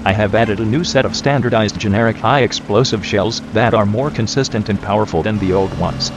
I have added a new set of standardized generic high explosive shells that are more consistent and powerful than the old ones.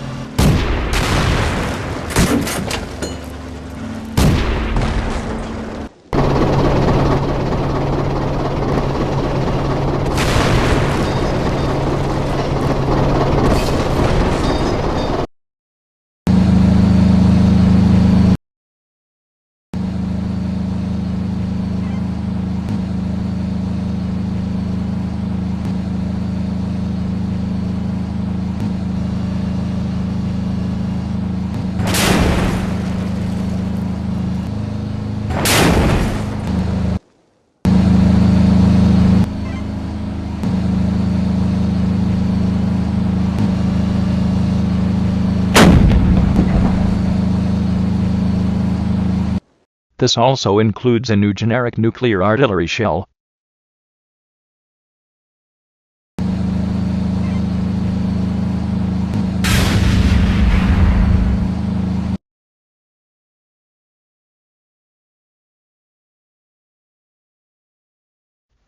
This also includes a new generic nuclear artillery shell.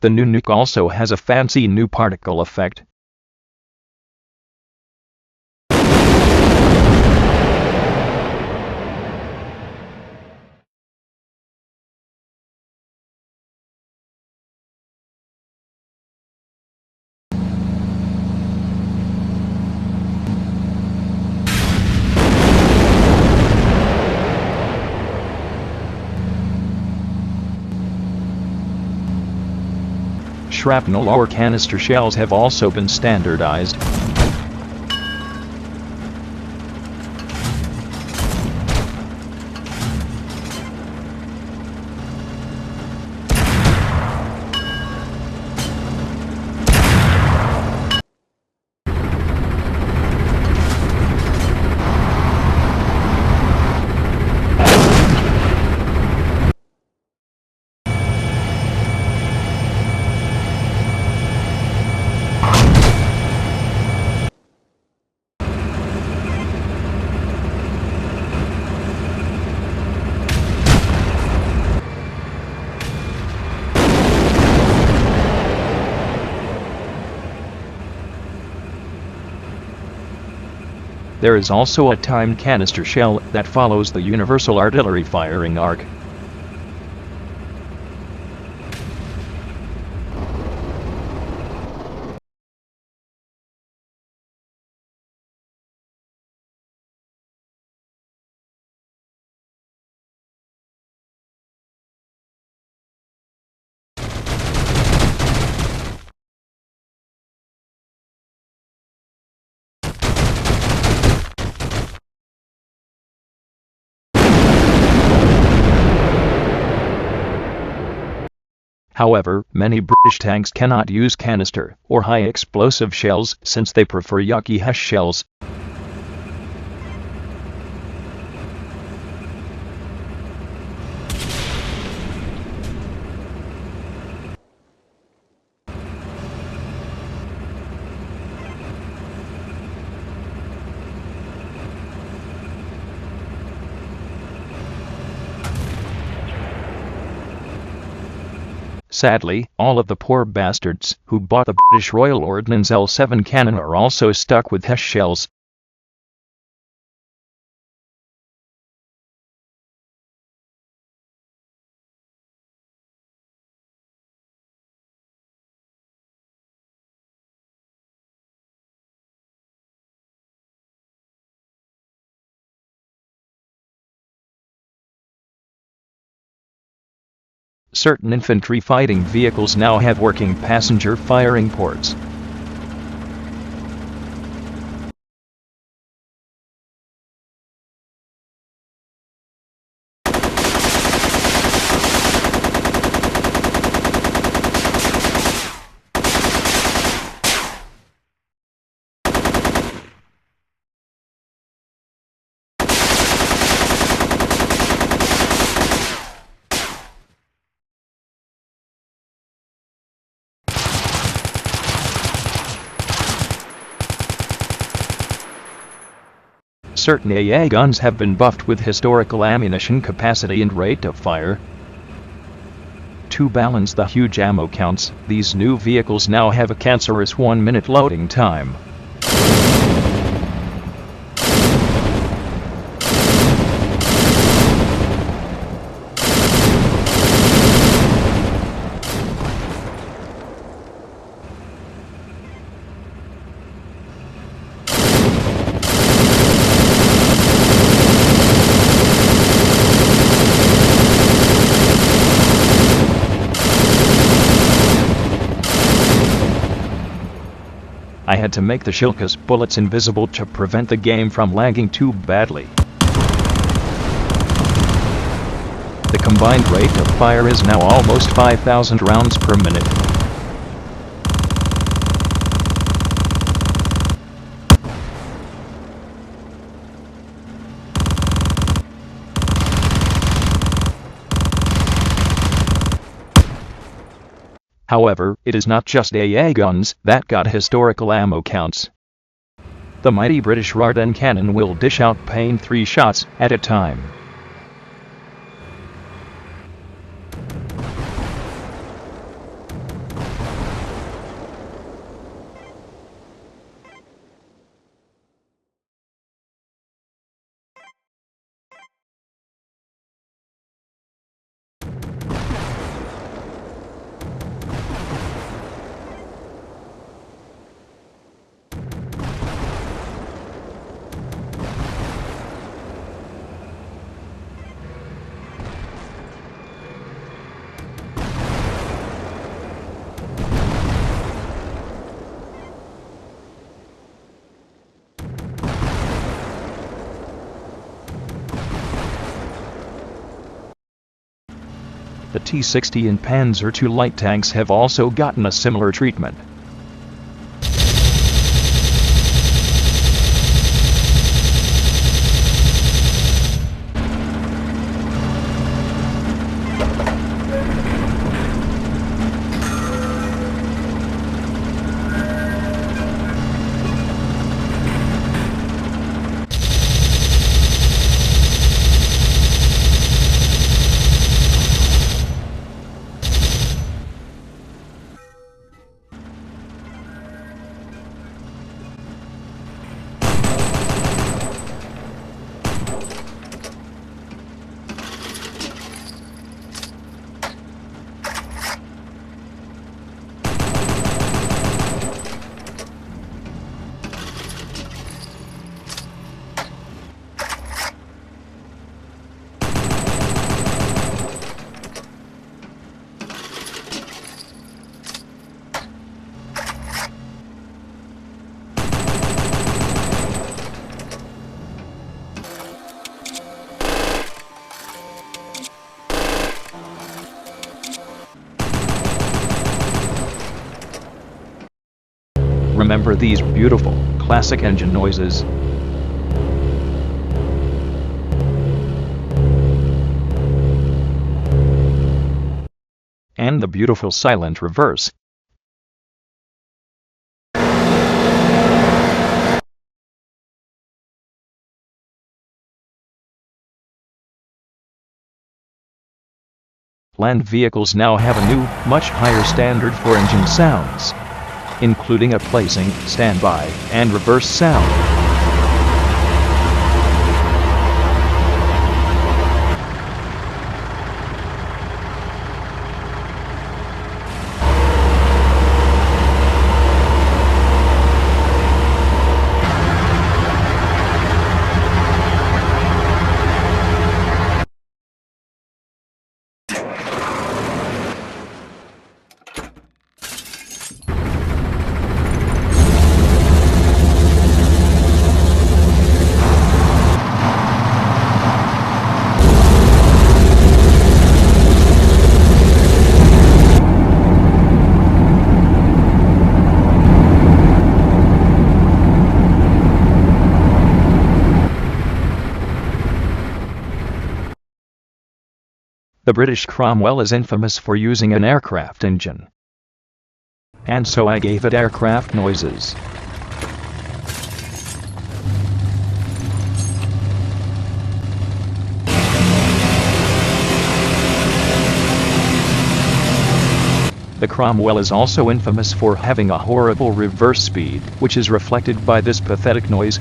The new nuke also has a fancy new particle effect. Shrapnel or canister shells have also been standardized. There is also a timed canister shell that follows the universal artillery firing arc. However, many British tanks cannot use canister or high explosive shells since they prefer yucky HESH shells. Sadly, all of the poor bastards who bought the British Royal Ordnance L7 cannon are also stuck with HESH shells. Certain infantry fighting vehicles now have working passenger firing ports. Certain AA guns have been buffed with historical ammunition capacity and rate of fire. To balance the huge ammo counts, these new vehicles now have a cancerous 1-minute loading time. I had to make the Shilka's bullets invisible to prevent the game from lagging too badly. The combined rate of fire is now almost 5,000 rounds per minute. However, it is not just AA guns that got historical ammo counts. The mighty British Rarden cannon will dish out pain 3 shots at a time. The T-60 and Panzer II light tanks have also gotten a similar treatment. Remember these beautiful, classic engine noises. And the beautiful silent reverse. Land vehicles now have a new, much higher standard for engine sounds, including a placing, standby, and reverse sound. The British Cromwell is infamous for using an aircraft engine, and so I gave it aircraft noises. The Cromwell is also infamous for having a horrible reverse speed, which is reflected by this pathetic noise.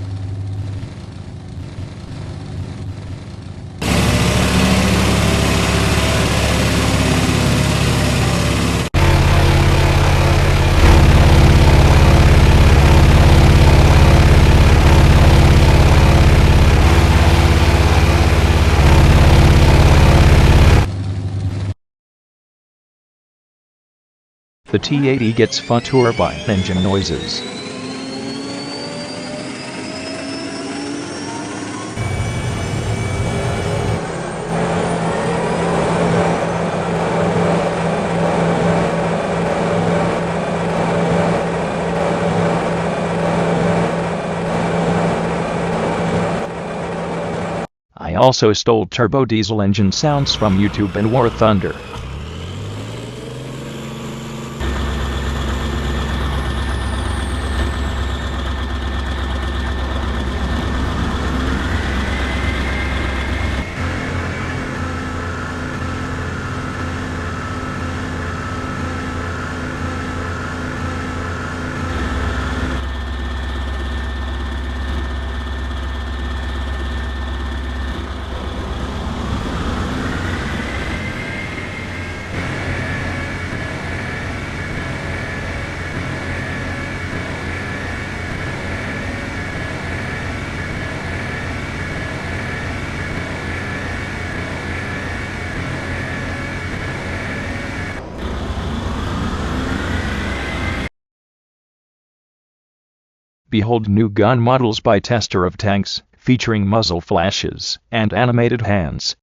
The T-80 gets fun by engine noises. I also stole turbo diesel engine sounds from YouTube and War Thunder. Behold new gun models by Tester of Tanks, featuring muzzle flashes and animated hands.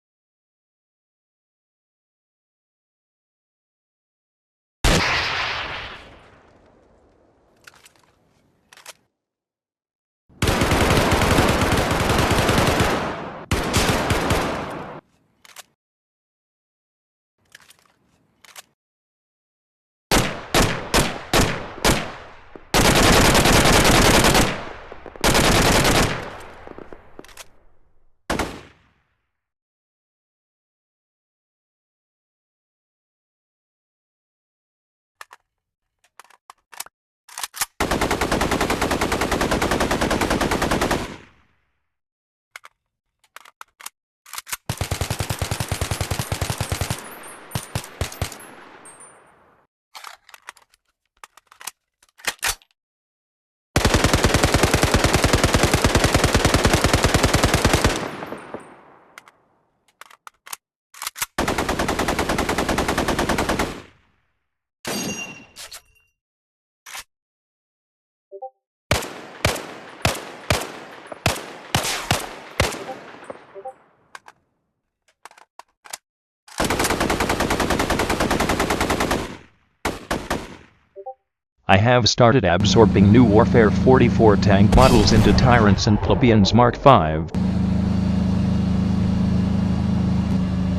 I have started absorbing new Warfare 44 tank models into Tyrants and Plebeians Mark V.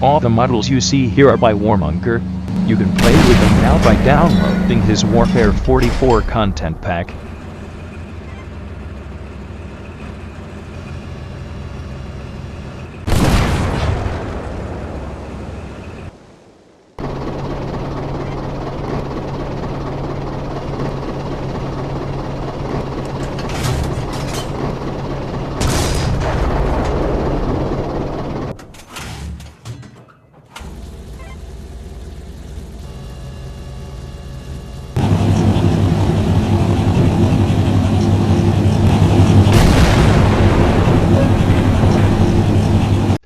All the models you see here are by Warmonger. You can play with them now by downloading his Warfare 44 content pack.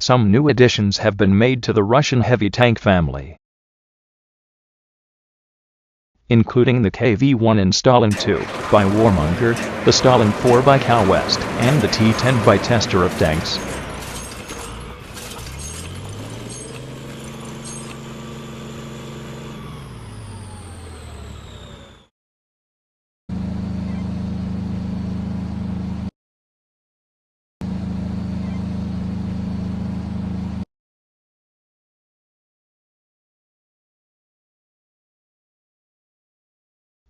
Some new additions have been made to the Russian heavy tank family, including the KV-1 in Stalin 2 by Warmonger, the Stalin 4 by Cal West, and the T-10 by Tester of Tanks.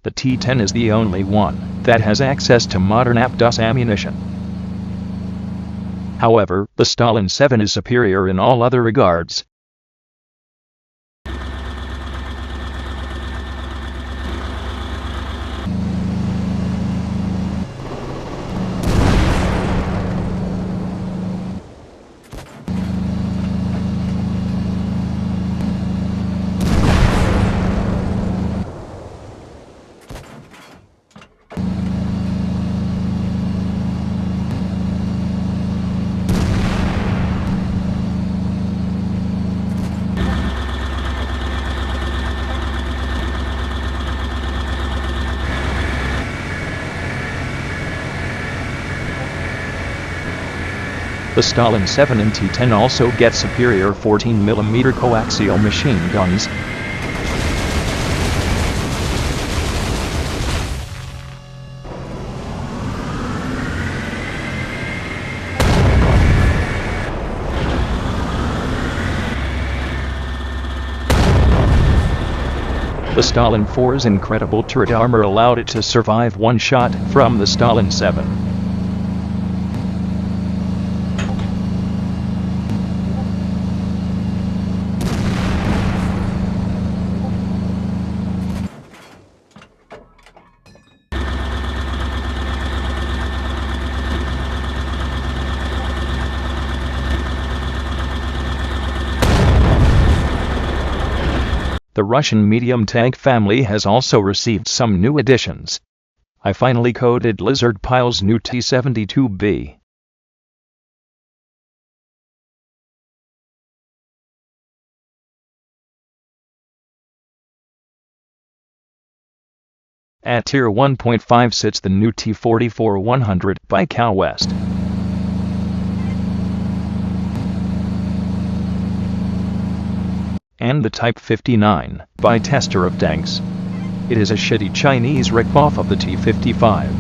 The T-10 is the only one that has access to modern APDUS ammunition. However, the Stalin 7 is superior in all other regards. The Stalin 7 and T-10 also get superior 14mm coaxial machine guns. The Stalin 4's incredible turret armor allowed it to survive one shot from the Stalin 7. The Russian medium tank family has also received some new additions. I finally coded Lizard Pile's new T-72B. At Tier 1.5 sits the new T-44-100 by Cal West. And the Type 59 by Tester of Tanks. It is a shitty Chinese ripoff of the T-55.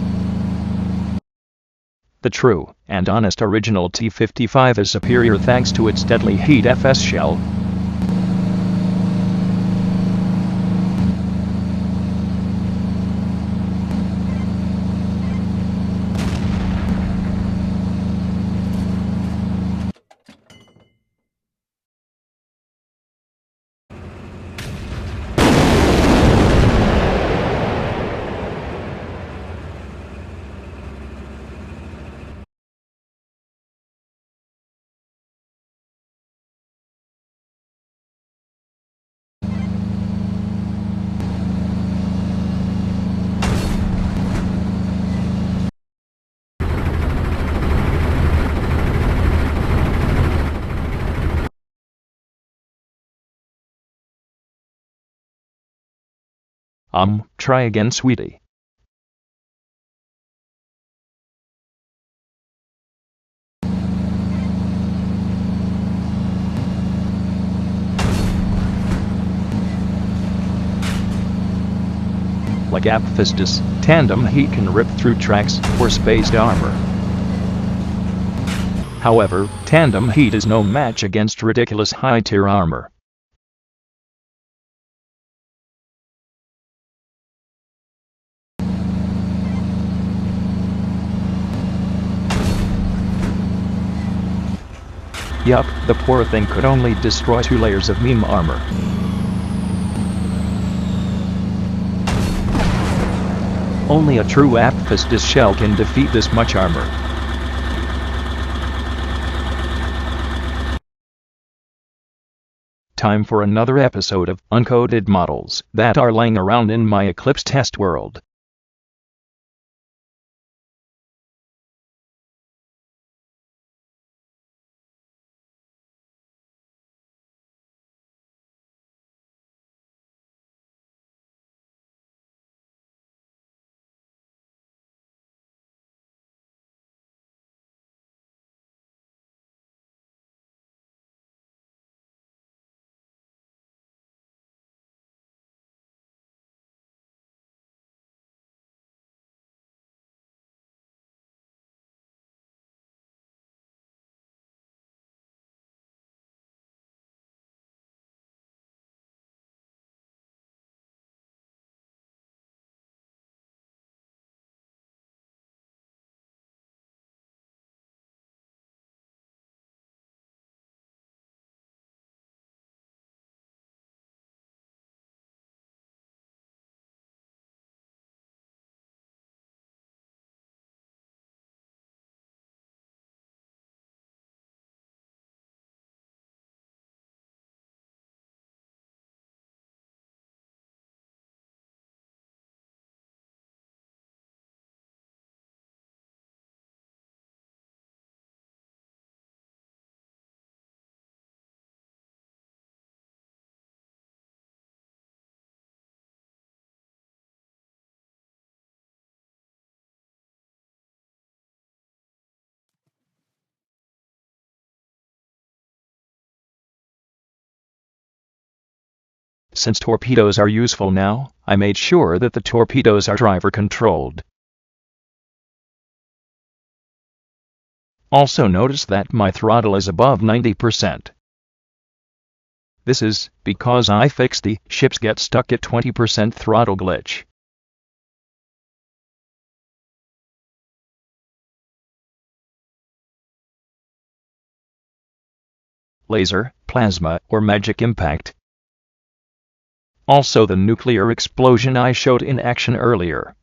The true and honest original T-55 is superior thanks to its deadly heat FS shell. Try again, sweetie. Like Apophistus, tandem heat can rip through tracks or spaced armor. However, tandem heat is no match against ridiculous high-tier armor. Yup, the poor thing could only destroy 2 layers of meme armor. Only a true Apophistus shell can defeat this much armor. Time for another episode of Uncoded models that are lying around in my Eclipse test world. Since torpedoes are useful now, I made sure that the torpedoes are driver controlled. Also notice that my throttle is above 90%. This is because I fixed the ships get stuck at 20% throttle glitch. Laser, plasma, or magic impact. Also the nuclear explosion I showed in action earlier.